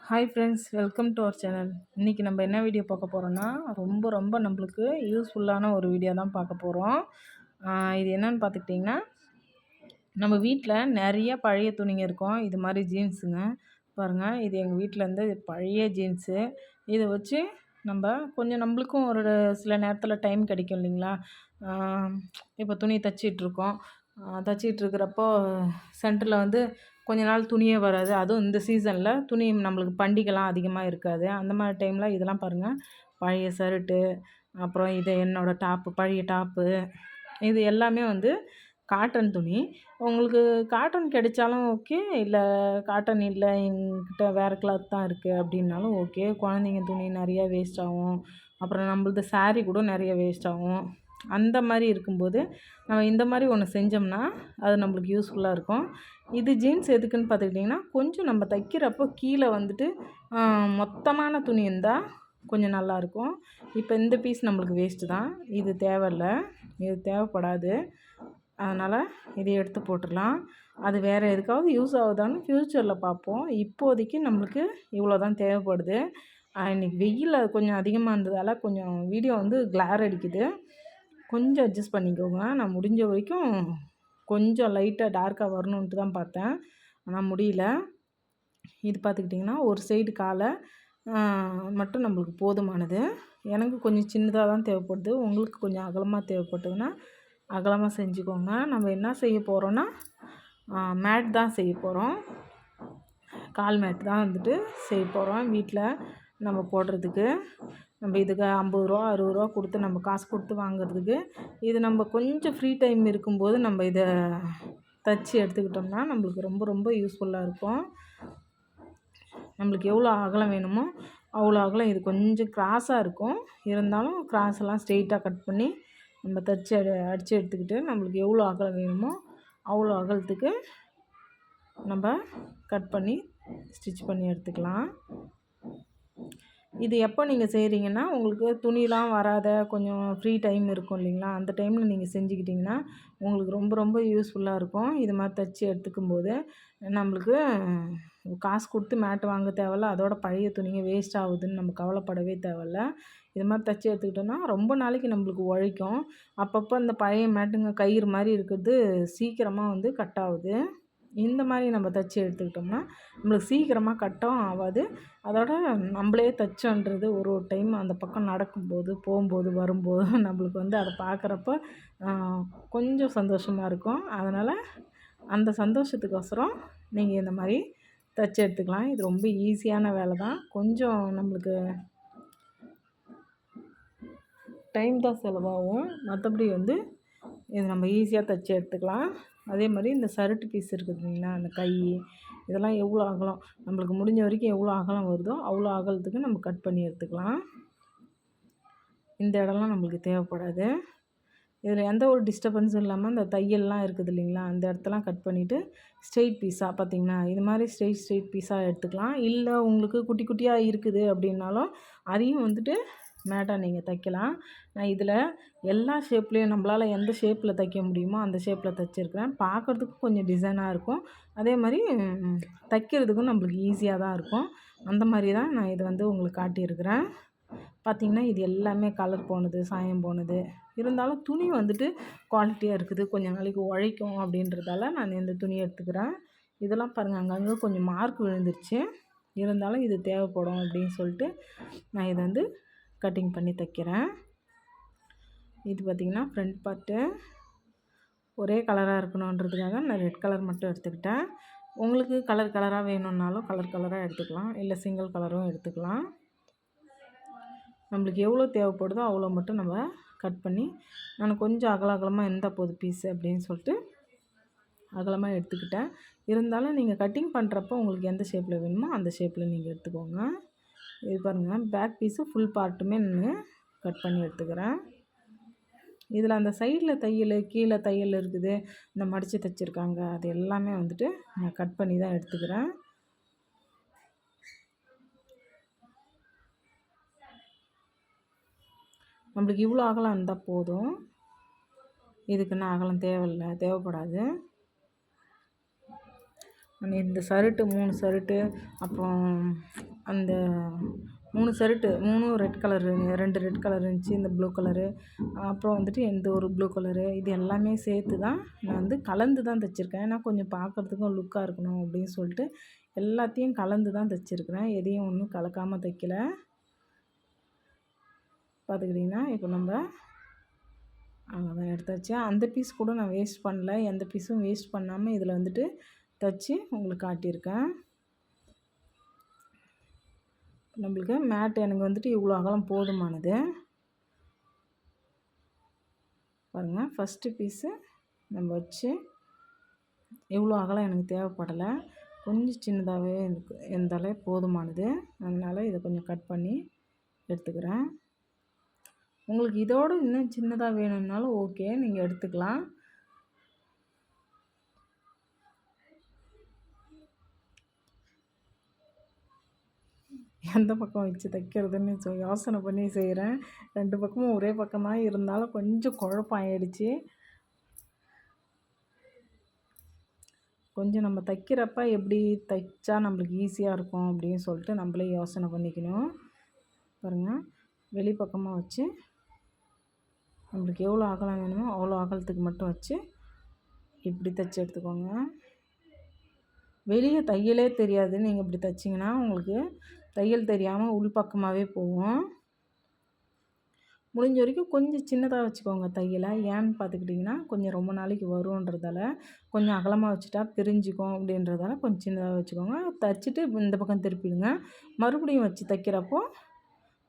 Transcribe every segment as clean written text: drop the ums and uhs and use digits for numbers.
Hi friends, welcome to our channel. இன்றைக்கி நம்ம என்ன வீடியோ பார்க்க போகிறோன்னா, ரொம்ப ரொம்ப நம்மளுக்கு யூஸ்ஃபுல்லான ஒரு வீடியோ தான் பார்க்க போகிறோம். இது என்னென்னு பார்த்துக்கிட்டிங்கன்னா, நம்ம வீட்டில் நிறைய பழைய துணிங்க இருக்கும். இது மாதிரி ஜீன்ஸுங்க பாருங்கள். இது எங்கள் வீட்டிலேருந்து பழைய ஜீன்ஸு. இதை வச்சு நம்ம கொஞ்சம் நம்மளுக்கும் ஒரு சில நேரத்தில் டைம் கிடைக்கும் இல்லைங்களா? இப்போ துணி தைச்சிட்ருக்கோம். தைச்சிட்ருக்கிறப்போ சென்டரில் வந்து கொஞ்ச நாள் துணியே வராது. அதுவும் இந்த சீசனில் துணி நம்மளுக்கு பண்டிகைலாம் அதிகமாக இருக்காது. அந்த மாதிரி டைமில் இதெல்லாம் பாருங்கள், பழைய ஷர்ட்டு, அப்புறம் இது என்னோடய டாப்பு, பழைய டாப்பு, இது எல்லாமே வந்து காட்டன் துணி. உங்களுக்கு காட்டன் கிடைச்சாலும் ஓகே, இல்லை காட்டன் இல்லை என்கிட்ட வேறு கிளாத் தான் இருக்குது அப்படின்னாலும் ஓகே. குழந்தைங்க துணி நிறையா வேஸ்ட் ஆகும். அப்புறம் நம்மளது சாரீ கூட நிறைய வேஸ்ட் ஆகும். அந்த மாதிரி இருக்கும்போது நம்ம இந்த மாதிரி ஒன்று செஞ்சோம்னா அது நம்மளுக்கு யூஸ்ஃபுல்லாக இருக்கும். இது ஜீன்ஸ் எதுக்குன்னு பார்த்துக்கிட்டிங்கன்னா, கொஞ்சம் நம்ம தைக்கிறப்போ கீழே வந்துட்டு மொத்தமான துணி இருந்தால் கொஞ்சம் நல்லாயிருக்கும். இப்போ இந்த பீஸ் நம்மளுக்கு வேஸ்ட்டு தான். இது தேவையில்ல, இது தேவைப்படாது. அதனால் இதை எடுத்து போட்டுடலாம். அது வேறு எதுக்காவது யூஸ் ஆகுதான்னு ஃப்யூச்சரில் பார்ப்போம். இப்போதைக்கு நம்மளுக்கு இவ்வளோ தான் தேவைப்படுது. இன்றைக்கி வெயில் கொஞ்சம் அதிகமாக இருந்ததால் கொஞ்சம் வீடியோ வந்து கிளார் அடிக்குது. கொஞ்சம் அட்ஜஸ்ட் பண்ணிக்கோங்க. நான் முடிஞ்ச வரைக்கும் கொஞ்சம் லைட்டாக டார்க்காக வரணுன்ட்டு தான் பார்த்தேன், ஆனால் முடியல. இது பார்த்துக்கிட்டிங்கன்னா ஒரு சைடு காலை மட்டும் நம்மளுக்கு போதுமானது. எனக்கு கொஞ்சம் சின்னதாக தான் தேவைப்படுது. உங்களுக்கு கொஞ்சம் அகலமாக தேவைப்பட்டதுன்னா அகலமாக செஞ்சுக்கோங்க. நம்ம என்ன செய்ய போகிறோன்னா, மேட் தான் செய்ய போகிறோம். கால் மேட் தான் வந்துட்டு செய்ய போகிறோம் வீட்டில் நம்ம போடுறதுக்கு. நம்ம இதுக்கு 50 ரூபா 60 ரூபா கொடுத்து நம்ம காசு கொடுத்து வாங்குறதுக்கு, இது நம்ம கொஞ்சம் ஃப்ரீ டைம் இருக்கும்போது நம்ம இதை தச்சு எடுத்துக்கிட்டோம்னா நம்மளுக்கு ரொம்ப ரொம்ப யூஸ்ஃபுல்லாக இருக்கும். நம்மளுக்கு எவ்வளோ அகலம் வேணுமோ அவ்வளோ அகலம். இது கொஞ்சம் கிராஸாக இருக்கும், இருந்தாலும் கிராஸெல்லாம் ஸ்ட்ரெயிட்டாக கட் பண்ணி நம்ம தச்சு அடித்து எடுத்துக்கிட்டு நம்மளுக்கு எவ்வளோ அகலம் வேணுமோ அவ்வளோ அகலத்துக்கு நம்ம கட் பண்ணி ஸ்டிச் பண்ணி எடுத்துக்கலாம். இது எப்போ நீங்கள் செய்கிறீங்கன்னா, உங்களுக்கு துணிலாம் வராத கொஞ்சம் ஃப்ரீ டைம் இருக்கும் இல்லைங்களா? அந்த டைமில் நீங்கள் செஞ்சுக்கிட்டிங்கன்னா உங்களுக்கு ரொம்ப ரொம்ப யூஸ்ஃபுல்லாக இருக்கும். இது மாதிரி தைச்சி எடுத்துக்கும்போது நம்மளுக்கு காசு கொடுத்து மேட் வாங்க தேவையில்ல. அதோட பழைய துணிங்க வேஸ்ட் ஆகுதுன்னு நம்ம கவலைப்படவே தேவையில்ல. இது மாதிரி தைச்சி எடுத்துக்கிட்டோன்னா ரொம்ப நாளைக்கு நம்மளுக்கு உழைக்கும். அப்பப்போ இந்த பழைய மேட்டுங்க கயிறு மாதிரி இருக்கிறது சீக்கிரமாக வந்து கட் ஆகுது. இந்த மாதிரி நம்ம தைச்சி எடுத்துக்கிட்டோம்னா நம்மளுக்கு சீக்கிரமாக கட்டும் ஆகாது. அதோட நம்மளே தைச்சோன்றது ஒரு ஒரு டைம் அந்த பக்கம் நடக்கும்போது, போகும்போது, வரும்போது நம்மளுக்கு வந்து அதை பார்க்குறப்ப கொஞ்சம் சந்தோஷமாக இருக்கும். அதனால் அந்த சந்தோஷத்துக்கோசரம் நீங்கள் இந்த மாதிரி தைச்சி எடுத்துக்கலாம். இது ரொம்ப ஈஸியான வேலை தான். கொஞ்சம் நம்மளுக்கு டைம் தான் செலவாகும். மற்றபடி வந்து இது நம்ம ஈஸியாக தைச்சி எடுத்துக்கலாம். அதே மாதிரி இந்த ஷர்ட்டு பீஸ் இருக்குது இல்லைங்களா, அந்த கை இதெல்லாம் எவ்வளோ அகலம் நம்மளுக்கு முடிஞ்ச வரைக்கும் எவ்வளோ அகலம் வருதோ அவ்வளோ அகலத்துக்கு நம்ம கட் பண்ணி எடுத்துக்கலாம். இந்த இடம்லாம் நம்மளுக்கு தேவைப்படாது. இதில் எந்த ஒரு டிஸ்டர்பன்ஸும் இல்லாமல் இந்த தையல்லாம் இருக்குது இல்லைங்களா, அந்த இடத்தெல்லாம் கட் பண்ணிவிட்டு ஸ்ட்ரெயிட் பீஸாக பார்த்திங்கன்னா இது மாதிரி ஸ்ட்ரெயிட் பீஸாக எடுத்துக்கலாம். இல்லை உங்களுக்கு குட்டி குட்டியாக இருக்குது அப்படின்னாலும் அதையும் வந்துட்டு மேட்டாக நீங்கள் தைக்கலாம். நான் இதில் எல்லா ஷேப்லேயும் நம்மளால் எந்த ஷேப்பில் தைக்க முடியுமோ அந்த ஷேப்பில் தைச்சிருக்கிறேன். பார்க்குறதுக்கும் கொஞ்சம் டிசைனாக இருக்கும். அதே மாதிரி தைக்கிறதுக்கும் நம்மளுக்கு ஈஸியாக தான் இருக்கும். அந்த மாதிரி தான் நான் இதை வந்து உங்களுக்கு காட்டியிருக்கிறேன். பார்த்திங்கன்னா இது எல்லாமே கலர் போனது, சாயம் போனது, இருந்தாலும் துணி வந்துட்டு குவாலிட்டியாக இருக்குது, கொஞ்சம் நாளைக்கு உழைக்கும் அப்படின்றதால நான் இந்த துணியை எடுத்துக்கிறேன். இதெல்லாம் பாருங்கள், அங்கங்கே கொஞ்சம் மார்க் விழுந்துருச்சு, இருந்தாலும் இது தேவைப்படும் அப்படின்னு சொல்லிட்டு நான் இதை வந்து கட்டிங் பண்ணி தைக்கிறேன். இது பார்த்திங்கன்னா ஃப்ரண்ட் பார்ட்டு ஒரே கலராக இருக்கணுன்றதுக்காக நான் ரெட் கலர் மட்டும் எடுத்துக்கிட்டேன். உங்களுக்கு கலர் கலராக வேணும்னாலும் கலர் கலராக எடுத்துக்கலாம், இல்லை சிங்கிள் கலரும் எடுத்துக்கலாம். நம்மளுக்கு எவ்வளோ தேவைப்படுதோ அவ்வளோ மட்டும் நம்ம கட் பண்ணி, நான் கொஞ்சம் அகலமாக இருந்தால் போதும் பீஸு அப்படின்னு சொல்லிட்டு அகலமாக எடுத்துக்கிட்டேன். இருந்தாலும் நீங்கள் கட்டிங் பண்ணுறப்போ உங்களுக்கு எந்த ஷேப்பில் வேணுமோ அந்த ஷேப்பில் நீங்கள் எடுத்துக்கோங்க. இது பாருங்கள், பேக் பீஸு ஃபுல் பார்ட்டுமே நான் கட் பண்ணி எடுத்துக்கிறேன். இதில் அந்த சைடில் தையல், கீழே தையல் இருக்குது, இந்த மடித்து தைச்சிருக்காங்க, அது எல்லாமே வந்துட்டு நான் கட் பண்ணி தான் எடுத்துக்கிறேன். நம்மளுக்கு இவ்வளோ அகலம் இருந்தால் போதும், இதுக்குன்னு அகலம் தேவைப்படாது. இந்த சருட்டு 3 சருட்டு, அப்புறம் அந்த 3 சருட்டு 3ம் ரெட் கலரு, 2 ரெட் கலர் இருந்துச்சு, இந்த ப்ளூ கலரு, அப்புறம் வந்துட்டு இந்த ஒரு ப்ளூ கலரு, இது எல்லாமே சேர்த்து தான் நான் வந்து கலந்து தான் தைச்சிருக்கேன். ஏன்னா கொஞ்சம் பார்க்குறதுக்கும் லுக்காக இருக்கணும் அப்படின்னு சொல்லிட்டு எல்லாத்தையும் கலந்து தான் தைச்சிருக்கிறேன். எதையும் ஒன்றும் கலக்காமல் தைக்கல. பார்த்துக்கிட்டிங்கன்னா இப்போ நம்ம அவ்வளோதான் எடுத்தாச்சு. அந்த பீஸ் கூட நான் வேஸ்ட் பண்ணல. எந்த பீஸும் வேஸ்ட் பண்ணாமல் இதில் வந்துட்டு தைச்சி உங்களுக்கு காட்டியிருக்கேன். நம்மளுக்கு மேட் எனக்கு வந்துட்டு இவ்வளோ அகலம் போதுமானது. பாருங்கள், ஃபஸ்ட்டு பீஸு நம்ம வச்சு இவ்வளோ அகலம் எனக்கு தேவைப்படலை, கொஞ்சம் சின்னதாகவே இருந்தாலே போதுமானது. அதனால் இதை கொஞ்சம் கட் பண்ணி எடுத்துக்கிறேன். உங்களுக்கு இதோடு இன்னும் சின்னதாக வேணும்னாலும் ஓகே, நீங்கள் எடுத்துக்கலாம். எந்த பக்கம் வச்சு தைக்கிறதுன்னு யோசனை பண்ணி செய்கிறேன். 2 பக்கமும் ஒரே பக்கமாக இருந்தாலும் கொஞ்சம் குழப்பம் ஆயிடுச்சு. கொஞ்சம் நம்ம தைக்கிறப்ப எப்படி தைச்சா நம்மளுக்கு ஈஸியாக இருக்கும் அப்படின்னு சொல்லிட்டு நம்மளே யோசனை பண்ணிக்கணும். பாருங்கள், வெளிப்பக்கமாக வச்சு நம்மளுக்கு எவ்வளோ அகலம் வேணுமோ அவ்வளோ அகலத்துக்கு மட்டும் வச்சு இப்படி தைச்சி எடுத்துக்கோங்க. வெளியே தையலே தெரியாது. நீங்கள் இப்படி தைச்சிங்கன்னா உங்களுக்கு தையல் தெரியாமல் உள்பக்கமாகவே போகும். முடிஞ்ச வரைக்கும் கொஞ்சம் சின்னதாக வச்சுக்கோங்க தையலை. ஏன்னு பார்த்துக்கிட்டிங்கன்னா கொஞ்சம் ரொம்ப நாளைக்கு வருன்றதால கொஞ்சம் அகலமாக வச்சுட்டா பிரிஞ்சுக்கும் அப்படின்றதால கொஞ்சம் சின்னதாக வச்சுக்கோங்க. தைச்சிட்டு இந்த பக்கம் திருப்பிடுங்க. மறுபடியும் வச்சு தைக்கிறப்போ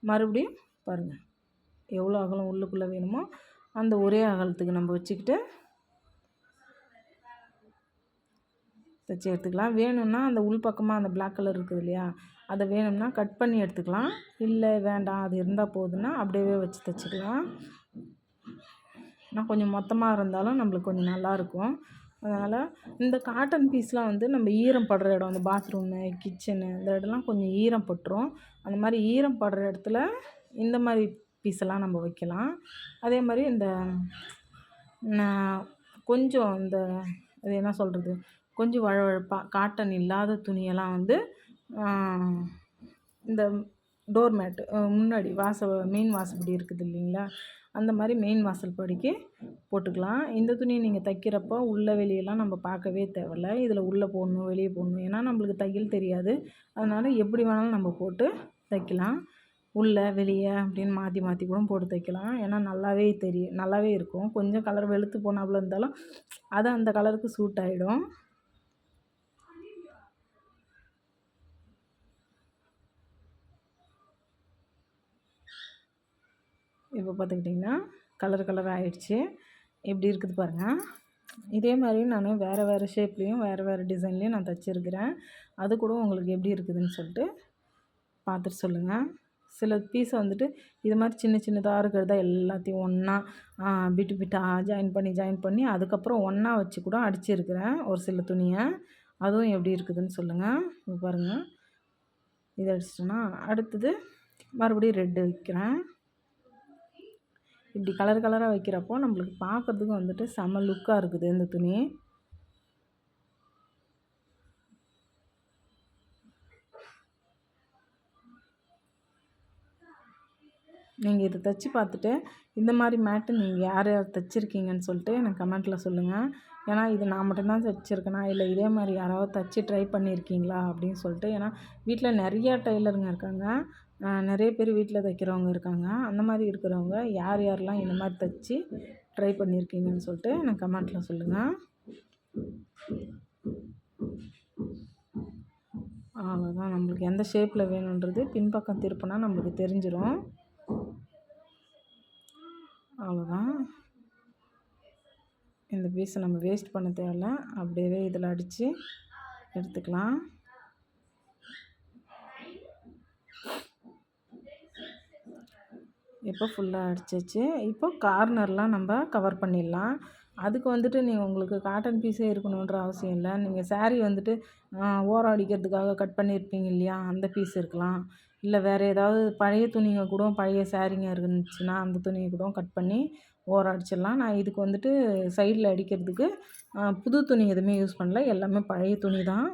மறுபடியும் பாருங்கள் எவ்வளோ அகலம் உள்ளுக்குள்ளே வேணுமோ அந்த ஒரே அகலத்துக்கு நம்ம வச்சுக்கிட்டு தைச்சி எடுத்துக்கலாம். வேணும்னா அந்த உள்பக்கமாக அந்த பிளாக் கலர் இருக்குது இல்லையா, அதை வேணும்னா கட் பண்ணி எடுத்துக்கலாம். இல்லை வேண்டாம் அது இருந்தால் போதுன்னா அப்படியே வச்சு தைச்சிக்கலாம். ஆனால் கொஞ்சம் மொத்தமாக இருந்தாலும் நம்மளுக்கு கொஞ்சம் நல்லாயிருக்கும். அதனால் இந்த காட்டன் பீஸ்லாம் வந்து நம்ம ஈரம் படுற இடம், அந்த பாத்ரூமு, கிச்சனு இந்த இடம்லாம் கொஞ்சம் ஈரம் பட்டுரும். அந்த மாதிரி ஈரம் படுற இடத்துல இந்த மாதிரி பீஸெல்லாம் நம்ம வைக்கலாம். அதே மாதிரி இந்த கொஞ்சம் இந்த அது என்ன சொல்கிறது, கொஞ்சம் வழவழப்பாக காட்டன் இல்லாத துணியெல்லாம் வந்து இந்த டோர் மேட்டு முன்னாடி மெயின் வாசப்படி இருக்குது இல்லைங்களா, அந்த மாதிரி மெயின் வாசல் படிக்கு போட்டுக்கலாம். இந்த துணியை நீங்கள் தைக்கிறப்போ உள்ளே வெளியெல்லாம் நம்ம பார்க்கவே தேவையில்ல. இதில் உள்ளே போடணும் வெளியே போடணும், ஏன்னா நம்மளுக்கு தையல் தெரியாது. அதனால் எப்படி வேணாலும் நம்ம போட்டு தைக்கலாம். உள்ளே வெளியே அப்படின்னு மாற்றி மாற்றி கூட போட்டு தைக்கலாம். ஏன்னா நல்லாவே இருக்கும். கொஞ்சம் கலர் வெளுத்து போனாப்புல இருந்தாலும் அது அந்த கலருக்கு சூட் ஆகிடும். இப்போ பார்த்துக்கிட்டிங்கன்னா கலர் ஆகிடுச்சு. எப்படி இருக்குது பாருங்கள். இதே மாதிரி நான் வேறு ஷேப்லேயும் வேறு டிசைன்லேயும் நான் தைச்சிருக்கிறேன். அது கூட உங்களுக்கு எப்படி இருக்குதுன்னு சொல்லிட்டு பார்த்துட்டு சொல்லுங்கள். சில பீஸை வந்துட்டு இது மாதிரி சின்னதாக இருக்கிறத எல்லாத்தையும் ஒன்றா பிட்டாக ஜாயின் பண்ணி அதுக்கப்புறம் ஒன்றா வச்சு கூட அடிச்சிருக்கிறேன் ஒரு சில துணியை. அதுவும் எப்படி இருக்குதுன்னு சொல்லுங்கள். இப்போ பாருங்கள், இதை அடிச்சிட்டோன்னா அடுத்தது மறுபடியும் ரெட்டு வைக்கிறேன். இப்படி கலராக வைக்கிறப்போ நம்மளுக்கு பார்க்குறதுக்கும் வந்துட்டு செம லுக்காக இருக்குது இந்த துணி. நீங்கள் இதை தைச்சி பார்த்துட்டு இந்த மாதிரி மேட்டு நீங்கள் யார் தைச்சிருக்கீங்கன்னு சொல்லிட்டு எனக்கு கமெண்ட்டில் சொல்லுங்கள். ஏன்னா இது நான் மட்டும்தான் தைச்சிருக்கேனா இல்லை இதே மாதிரி யாராவது தைச்சி ட்ரை பண்ணியிருக்கீங்களா அப்படின்னு சொல்லிட்டு. ஏன்னா வீட்டில் நிறையா டெய்லருங்க இருக்காங்க, நிறைய பேர் வீட்டில் தைக்கிறவங்க இருக்காங்க. அந்த மாதிரி இருக்கிறவங்க யாரெல்லாம் இந்த மாதிரி தைச்சி ட்ரை பண்ணியிருக்கீங்கன்னு சொல்லிட்டு எனக்கு கமெண்ட்டில் சொல்லுங்கள். அவ்வளோதான், நம்மளுக்கு எந்த ஷேப்பில் வேணுன்றது பின்பக்கம் திருப்பினா நம்மளுக்கு தெரிஞ்சிடும். அவ்வளோதான், இந்த பீஸை நம்ம வேஸ்ட் பண்ண தேவையில்ல, அப்படியே இதில் அடித்து எடுத்துக்கலாம். இப்போ ஃபுல்லாக அடிச்சிச்சு. இப்போ கார்னர்லாம் நம்ம கவர் பண்ணிடலாம். அதுக்கு வந்துட்டு நீங்கள் உங்களுக்கு காட்டன் பீஸே இருக்கணுன்ற அவசியம் இல்லை. நீங்கள் சாரீ வந்துட்டு ஓரம் அடிக்கிறதுக்காக கட் பண்ணியிருப்பீங்க இல்லையா, அந்த பீஸ் இருக்கலாம். இல்லை வேறு ஏதாவது பழைய துணிங்க கூட, பழைய சாரீங்க இருந்துச்சுன்னா அந்த துணியை கூட கட் பண்ணி ஓரம் அடிச்சிடலாம். நான் இதுக்கு வந்துட்டு சைடில் அடிக்கிறதுக்கு புது துணி எதுவுமே யூஸ் பண்ணல, எல்லாமே பழைய துணி தான்.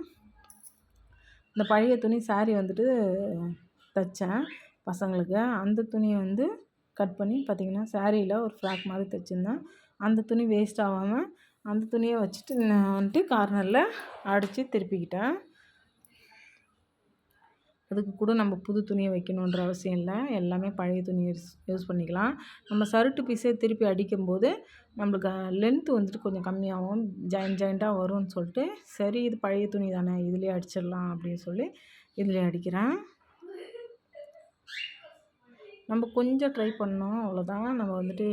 இந்த பழைய துணி சாரீ வந்துட்டு தைச்சேன் பசங்களுக்கு. அந்த துணியை வந்து கட் பண்ணி பார்த்திங்கன்னா சாரியில் ஒரு ஃப்ராக் மாதிரி தைச்சிருந்தேன். அந்த துணி வேஸ்ட் ஆகாமல் அந்த துணியை வச்சுட்டு நான் வந்துட்டு கார்னரில் அடித்து திருப்பிக்கிட்டேன். அதுக்கு கூட நம்ம புது துணியை வைக்கணுன்ற அவசியம் இல்லை, எல்லாமே பழைய துணி யூஸ் பண்ணிக்கலாம். நம்ம சருட்டு பீஸே திருப்பி அடிக்கும்போது நம்மளுக்கு லென்த்து வந்துட்டு கொஞ்சம் கம்மியாகும், ஜாயிண்ட்டாக வரும்னு சொல்லிட்டு, சரி இது பழைய துணி தானே இதுலேயே அடிச்சிடலாம் அப்படின்னு சொல்லி இதுலேயே அடிக்கிறேன். நம்ம கொஞ்சம் ட்ரை பண்ணோம் அவ்வளோதான். நம்ம வந்துட்டு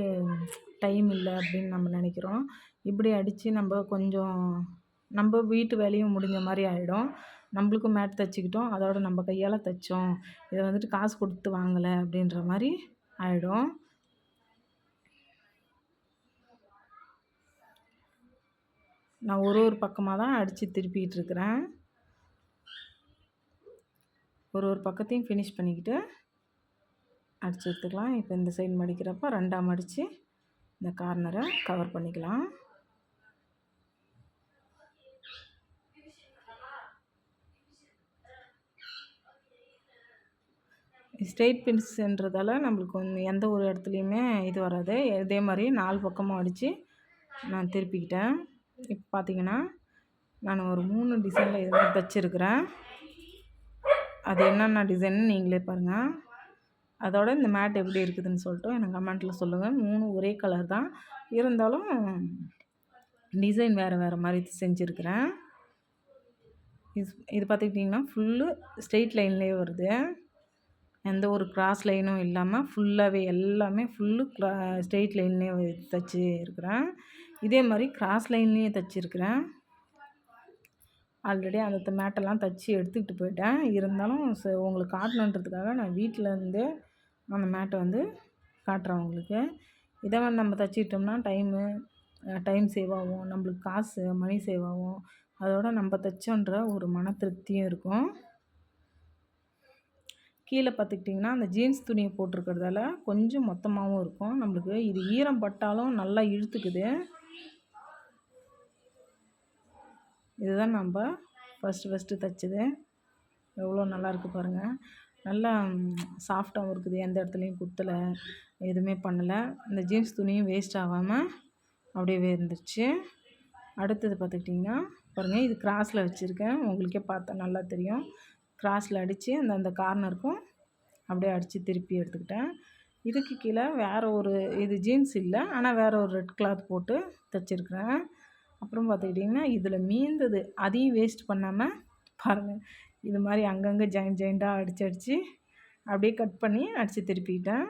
டைம் இல்லை அப்படின்னு நம்ம நினைக்கிறோம். இப்படி அடித்து நம்ம கொஞ்சம் நம்ம வீட்டு வேலையும் முடிஞ்ச மாதிரி ஆகிடும். நம்மளுக்கும் மேட் தைச்சிக்கிட்டோம், அதோட நம்ம கையால் தைச்சோம், இதை வந்துட்டு காசு கொடுத்து வாங்கலை அப்படின்ற மாதிரி ஆகிடும். நான் ஒரு பக்கமாக தான் அடித்து திருப்பிக்கிட்டு இருக்கிறேன். ஒரு பக்கத்தையும் ஃபினிஷ் பண்ணிக்கிட்டு அடித்து எடுத்துக்கலாம். இப்போ இந்த சைடு மடிக்கிறப்ப 2ஆக மடித்து இந்த கார்னரை கவர் பண்ணிக்கலாம். ஸ்ட்ரெயிட் பின்ஸ்ன்றதால நம்மளுக்கு எந்த ஒரு இடத்துலையுமே இது வராது. இதே மாதிரி 4 பக்கமும் அடித்து நான் திருப்பிக்கிட்டேன். இப்போ பார்த்திங்கன்னா நான் ஒரு 3 டிசைனில் இது மாதிரி தைச்சிருக்கிறேன். அது என்னென்ன டிசைன்னு நீங்களே பாருங்கள். அதோட இந்த மேட் எப்படி இருக்குதுன்னு சொல்லிட்டு எனக்கு கமெண்ட்டில் சொல்லுங்கள். 3 ஒரே கலர் தான் இருந்தாலும் டிசைன் வேறு மாதிரி செஞ்சுருக்கிறேன். இது பார்த்துக்கிட்டிங்கன்னா ஃபுல்லு ஸ்ட்ரெயிட் லைன்லேயே வருது, எந்த ஒரு கிராஸ் லைனும் இல்லாமல் ஃபுல்லாகவே எல்லாமே ஃபுல்லு ஸ்ட்ரெயிட் லைன்லேயே தைச்சி இருக்கிறேன். இதே மாதிரி கிராஸ் லைன்லேயே தைச்சிருக்கிறேன். ஆல்ரெடி அந்த மேட்டெல்லாம் தைச்சி எடுத்துக்கிட்டு போயிட்டேன். இருந்தாலும் உங்களுக்கு காட்டணுன்றதுக்காக நான் வீட்டிலேருந்தே அந்த மேட்டை வந்து காட்டுறேன் உங்களுக்கு. இதை வந்து நம்ம தைச்சிக்கிட்டோம்னா டைம் சேவ் ஆகும், நம்மளுக்கு காசு மணி சேவ் ஆகும், அதோட நம்ம தைச்சோன்ற ஒரு மன திருப்தியும் இருக்கும். கீழே பார்த்துக்கிட்டிங்கன்னா அந்த ஜீன்ஸ் துணியை போட்டிருக்கிறதால கொஞ்சம் மொத்தமாகவும் இருக்கும் நம்மளுக்கு. இது ஈரம் பட்டாலும் நல்லா இழுத்துக்குது. இதுதான் நம்ம ஃபஸ்ட்டு தைச்சது. எவ்வளோ நல்லாயிருக்கு பாருங்கள். நல்லா சாஃப்டாகவும் இருக்குது, எந்த இடத்துலையும் குத்தலை, எதுவுமே பண்ணலை. இந்த ஜீன்ஸ் துணியும் வேஸ்ட் ஆகாமல் அப்படியே இருந்துச்சு. அடுத்தது பார்த்துக்கிட்டிங்கன்னா பாருங்கள், இது கிராஸில் வச்சுருக்கேன், உங்களுக்கே பார்த்தா நல்லா தெரியும். கிராஸில் அடித்து அந்த கார்னருக்கும் அப்படியே அடித்து திருப்பி எடுத்துக்கிட்டேன். இதுக்கு கீழே வேறு ஒரு இது ஜீன்ஸ் இல்லை, ஆனால் வேறு ஒரு ரெட் கிளாத் போட்டு தைச்சிருக்கிறேன். அப்புறம் பார்த்துக்கிட்டிங்கன்னா இதில் மீந்தது அதையும் வேஸ்ட் பண்ணாமல் பாருங்கள், இது மாதிரி அங்கங்கே ஜாயிண்ட்டாக அடித்து அப்படியே கட் பண்ணி அடித்து திருப்பிக்கிட்டேன்.